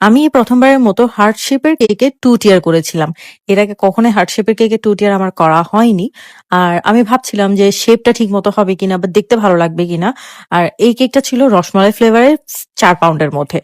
আমি প্রথমবারের মতো হার্ট শেপের কেকে 2 টিয়ার করেছিলাম। এর আগে কখনোই হার্ট শেপের কেকে 2 টিয়ার আমার করা হয়নি। আর আমি ভাবছিলাম যে শেপটা ঠিকমতো হবে কিনা বা দেখতে ভালো লাগবে কিনা। আর এই কেকটা ছিল রসমালাই ফ্লেভারের 4 পাউন্ডের মধ্যে।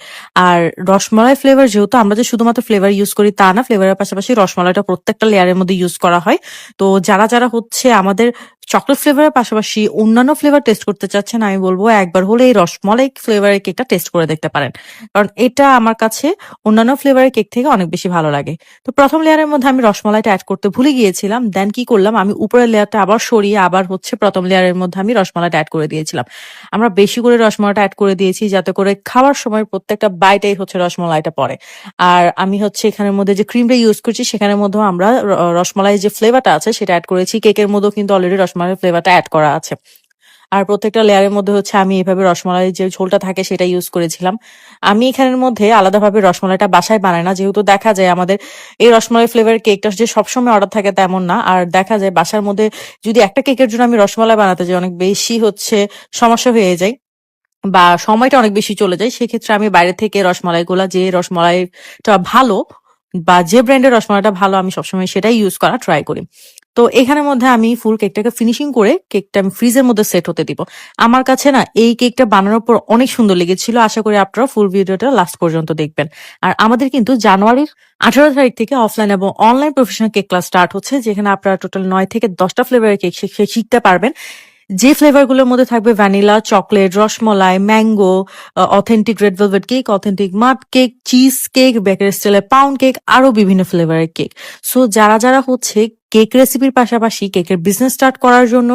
আর রসমালাই ফ্লেভার যেহেতু আমরা যে শুধুমাত্র ফ্লেভার ইউজ করি তা না, ফ্লেভারের পাশাপাশি রসমালাইটা প্রত্যেকটা লেয়ারের মধ্যে ইউজ করা হয়। তো যারা হচ্ছে আমাদের চকলেট ফ্লেভারের পাশাপাশি অন্যান্য ফ্লেভার টেস্ট করতে চাচ্ছেন, আমি বলব একবার হলে এই রসমালাই ফ্লেভারের কেকটা টেস্ট করে দেখতে পারেন। কারণ এটা আমার কাছে অন্যান্য ফ্লেভারের কেক থেকে অনেক বেশি ভালো লাগে। তো ১ম লেয়ারের মধ্যে আমি রসমালাইটা এড করতে ভুলে গিয়েছিলাম। দেন কি করলাম, আমি উপরের লেয়ারটা আবার সরিয়ে আবার হচ্ছে ১ম লেয়ারের মধ্যে আমি রসমালাইটা এড করে দিয়েছিলাম। আমরা বেশি করে রসমালাইটা এড করে দিয়েছি যাতে করে খাওয়ার সময় প্রত্যেকটা বাইটেই হচ্ছে রসমালাইটা পড়ে। আর আমি হচ্ছে এখানের মধ্যে যে ক্রিমটা ইউজ করছি সেখানের মধ্যেও আমরা রসমালাই যে ফ্লেভারটা আছে সেটা এড করেছি। কেকের মধ্যেও কিন্তু অলরেডি রসমালাইয়ের ফ্লেভারটা এড করা আছে। আর প্রত্যেকটা লেয়ারের মধ্যে হচ্ছে আমি এভাবে রসমালাইয়ের যে ঝোলটা থাকে সেটা ইউজ করেছিলাম। আমি এখানের মধ্যে আলাদাভাবে রসমালাইটা বাসায় বানাই না। যেহেতু দেখা যায় আমাদের এই রসমালাই ফ্লেভারের কেকটা যে সবসময় অর্ডার থাকে তেমন না। আর দেখা যায় বাসার মধ্যে যদি একটা কেকের জন্য আমি রসমালাই বানাতে যাই অনেক বেশি হচ্ছে সমস্যা হয়ে যায় বা সময়টা অনেক বেশি চলে যায়। সেক্ষেত্রে আমি বাইরে থেকে রসমালাইগুলা যে রসমালাইটা ভালো বা যে ব্র্যান্ডের রসমালাইটা ভালো আমি সবসময় সেটাই ইউজ করা ট্রাই করি। তো এখানের মধ্যে আমি ফুল কেকটাকে ফিনিশিং করে কেকটা আমি ফ্রিজের মধ্যে সেট হতে দিব। আমার কাছে না এই কেকটা বানানোর পর অনেক সুন্দর লেগেছিল। আশা করি আপনারা ফুল ভিডিওটা লাস্ট পর্যন্ত দেখবেন। আর আমাদের কিন্তু জানুয়ারির 18 তারিখ থেকে অফলাইন এবং online professional cake class start হচ্ছে, যেখানে আপনারা টোটাল 9 থেকে 10টা ফ্লেভারের কেক শিখতে পারবেন। যে ফ্লেভার গুলোর মধ্যে থাকবে vanilla, chocolate, rasmalai, mango, authentic red velvet cake, authentic mud cake, cheese cake, bakery স্টাইলের পাউন্ড কেক, আরো বিভিন্ন ফ্লেভারের কেক। সো যারা হচ্ছে কেক রেসিপির পাশাপাশি কেকের বিজনেস স্টার্ট করার জন্য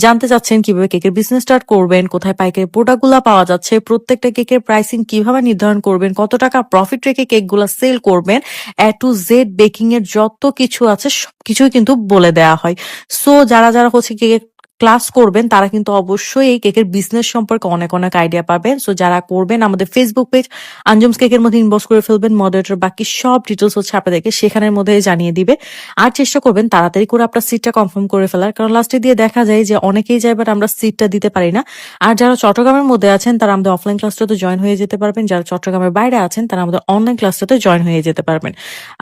জানতে চাচ্ছেন কিভাবে কেকের বিজনেস স্টার্ট করবেন, কোথায় পাইকারি প্রোডাক্টগুলো পাওয়া যাচ্ছে, প্রত্যেকটা কেকের প্রাইসিং কিভাবে নির্ধারণ করবেন, কত টাকা প্রফিট রেখে কেকগুলো সেল করবেন, এ টু জেড বেকিং এর যত কিছু আছে সবকিছুই কিন্তু বলে দেওয়া হয়। সো যারা হচ্ছে কেকের ক্লাস করবেন তারা কিন্তু অবশ্যই এই কেকের বিজনেস সম্পর্কে অনেক অনেক আইডিয়া পাবেন। সো যারা করবেন আমাদের ফেসবুক পেজ আঞ্জুমস কেকের মধ্যে ইনবক্স করে ফেলবেন। মডারেটর বাকি সব ডিটেলস হচ্ছে আপনাদেরকে সেখানের মধ্যে জানিয়ে দিবে। আর চেষ্টা করবেন তাড়াতাড়ি করে আপনার সিটটা কনফার্ম করে ফেলার, কারণ লাস্টে দিয়ে দেখা যায় যে অনেকেই যায় বাট আমরা সিটটা দিতে পারি না। আর যারা চট্টগ্রামের মধ্যে আছেন তারা আমাদের অফলাইন ক্লাসটাতে জয়েন হয়ে যেতে পারবেন। যারা চট্টগ্রামের বাইরে আছেন তারা আমাদের অনলাইন ক্লাসটাতে জয়েন হয়ে যেতে পারবেন।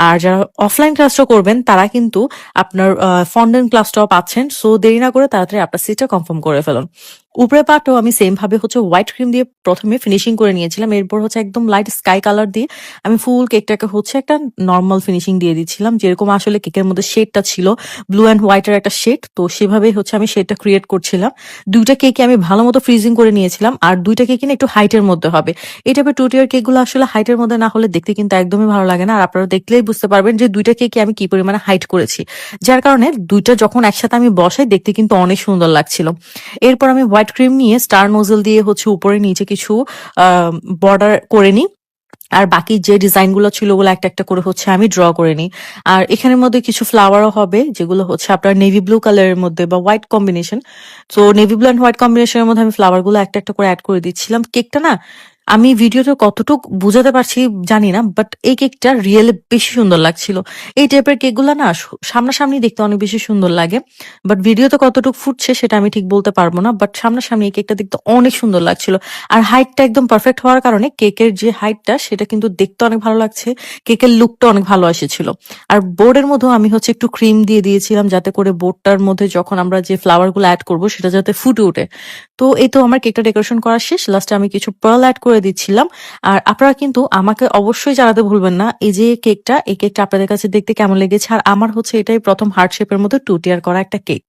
আর যারা অফলাইন ক্লাসটা করবেন তারা কিন্তু আপনার ফন্ডেন্ট ক্লাসটাও পাচ্ছেন। সো দেরি না করে তাড়াতাড়ি আপনার সিটটা কনফার্ম করে ফেলুন। উপরে পাটও আমি সেম ভাবে হচ্ছে হোয়াইট ক্রিম দিয়ে প্রথমে ফিনিশিং করে নিয়েছিলাম। এরপর হচ্ছে একদম লাইট স্কাই কালার দিয়ে আমি ফুল কেকটাকে হচ্ছে একটা নর্মাল ফিনিশিং দিয়ে দিচ্ছিলাম, যেরকম আসলে কেকের মধ্যে শেডটা ছিল ব্লু অ্যান্ড হোয়াইটের একটা শেড। তো সেভাবেই হচ্ছে আমি শেডটা ক্রিয়েট করছিলাম। দুইটা কেকে আমি ভালো মতো ফ্রিজিং করে নিয়েছিলাম। আর দুইটা কেক না একটু হাইটের মধ্যে হবে। এই টাইপের 2 টিয়ার কেকগুলো আসলে হাইটের মধ্যে না হলে দেখতে কিন্তু একদমই ভালো লাগে না। আর আপনারা দেখলেই বুঝতে পারবেন যে দুইটা কেকে আমি কি পরিমাণে হাইট করেছি, যার কারণে দুইটা যখন একসাথে আমি বসাই দেখতে কিন্তু অনেক সুন্দর লাগছিল। এরপর আমি হোয়াইট ক্রিম নিয়ে স্টার নোজেল দিয়ে হচ্ছে উপরে নিচে কিছু বর্ডার করে নিই। আর বাকি যে ডিজাইন গুলো ছিল ওগুলো একটা একটা করে হচ্ছে আমি ড্র করে নিই। আর এখানের মধ্যে কিছু ফ্লাওয়ারও হবে যেগুলো হচ্ছে আপনার নেভি ব্লু কালারের মধ্যে বা হোয়াইট কম্বিনেশন। তো নেভি ব্লু এন্ড হোয়াইট কম্বিনেশনের মধ্যে আমি ফ্লাওয়ার গুলো একটা একটা করে অ্যাড করে দিচ্ছিলাম। কেকটা না আমি ভিডিওতে কতটুকু বুঝাতে পারছি জানি না, বাট এই কেকটা রিয়েলি বেশি সুন্দর লাগছিল। এই টাইপের কেকগুলো না সামনাসামনি দেখতে অনেক বেশি সুন্দর লাগে, বাট ভিডিওতে কতটুকু ফুটছে সেটা আমি ঠিক বলতে পারবো না। বাট সামনাসামনি এই কেকটা দেখতে অনেক সুন্দর লাগছিল। আর হাইটটা একদম পারফেক্ট হওয়ার কারণে কেকের যে হাইটটা সেটা কিন্তু দেখতে অনেক ভালো লাগছে। কেকের লুকটা অনেক ভালো এসেছিল। আর বোর্ডের মধ্যেও আমি হচ্ছে একটু ক্রিম দিয়ে দিয়েছিলাম যাতে করে বোর্ডটার মধ্যে যখন আমরা যে ফ্লাওয়ার গুলো অ্যাড করবো সেটা যাতে ফুটে ওঠে। তো এই তো আমার কেকটা ডেকোরেশন করা শেষ। লাস্টে আমি কিছু পার্ল অ্যাড করে দিচ্ছিলাম। আর আপনারা কিন্তু আমাকে অবশ্যই জানাতে ভুলবেন না এই যে কেকটা, এই কেকটা আপনাদের কাছে দেখতে কেমন লেগেছে। আর আমার হচ্ছে এটাই প্রথম হার্ট শেপের মধ্যে 2 টিয়ার করা একটা কেক।